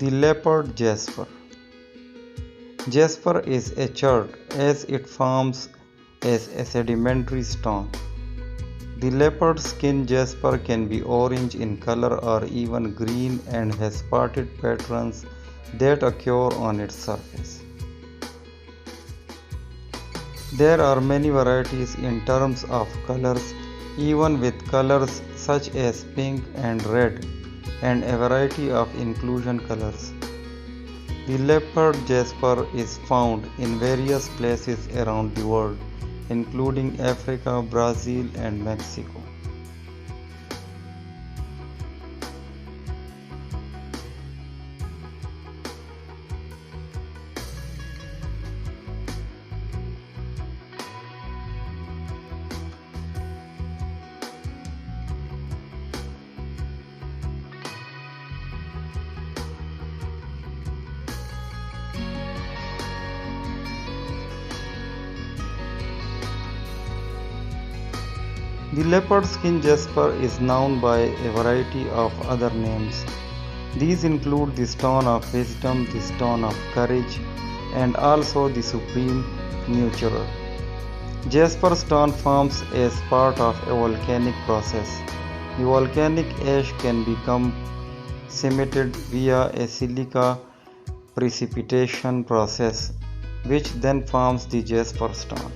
The Leopard Jasper. Jasper is a chert as it forms as a sedimentary stone. The leopard skin jasper can be orange in color or even green and has spotted patterns that occur on its surface. There are many varieties in terms of colors, even with colors such as pink and red, and a variety of inclusion colors. The leopard jasper is found in various places around the world, including Africa, Brazil, and Mexico. The leopard skin jasper is known by a variety of other names. These include the stone of wisdom, the stone of courage, and also the supreme nurturer. Jasper stone forms as part of a volcanic process. The volcanic ash can become cemented via a silica precipitation process, which then forms the jasper stone.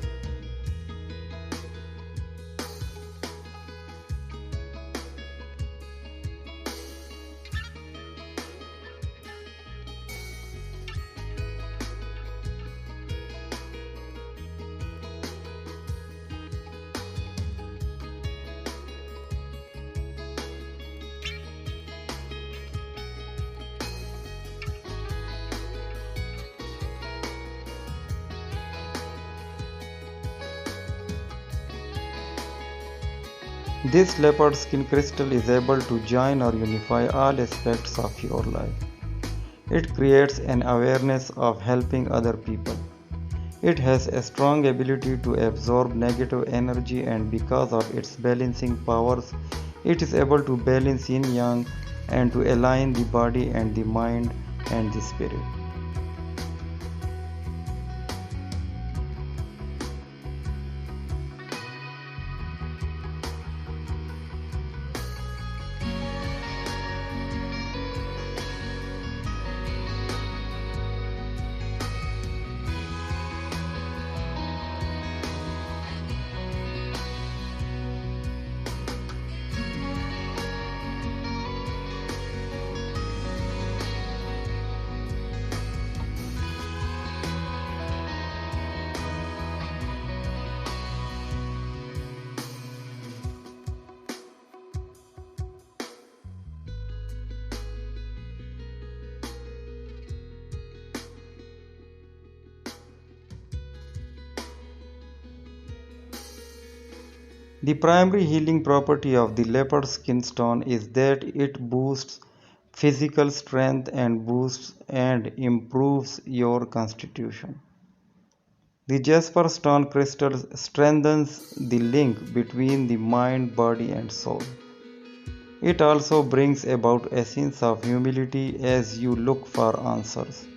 This leopard skin crystal is able to join or unify all aspects of your life. It creates an awareness of helping other people. It has a strong ability to absorb negative energy, and because of its balancing powers, it is able to balance yin-yang and to align the body and the mind and the spirit. The primary healing property of the leopard skin stone is that it boosts physical strength and boosts and improves your constitution. The jasper stone crystal strengthens the link between the mind, body, and soul. It also brings about a sense of humility as you look for answers.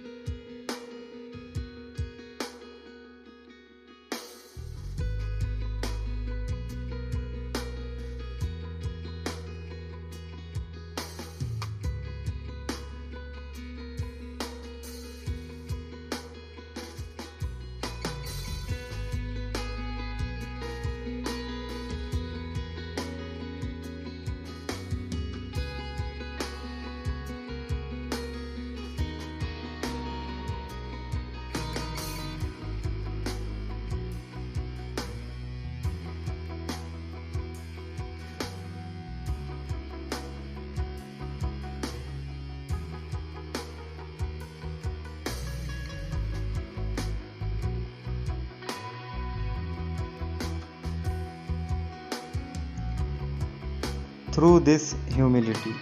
Through this humility,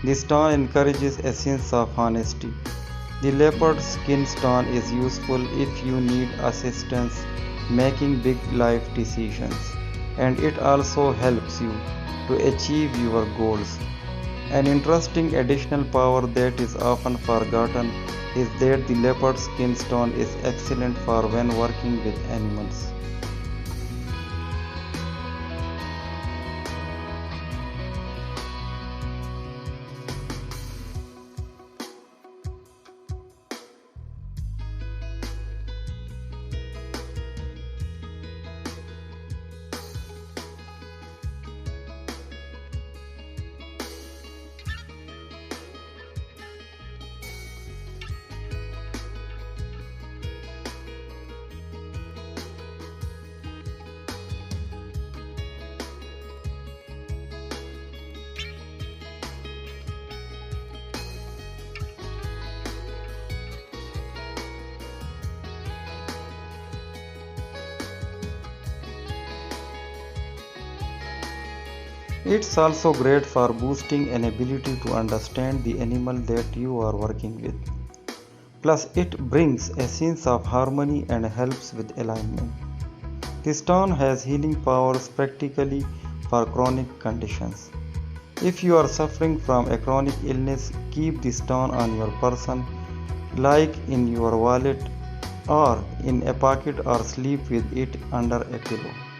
the stone encourages a sense of honesty. The leopard skin stone is useful if you need assistance making big life decisions, and it also helps you to achieve your goals. An interesting additional power that is often forgotten is that the leopard skin stone is excellent for when working with animals. It's also great for boosting an ability to understand the animal that you are working with. Plus, it brings a sense of harmony and helps with alignment. The stone has healing powers practically for chronic conditions. If you are suffering from a chronic illness, keep the stone on your person, like in your wallet or in a pocket, or sleep with it under a pillow.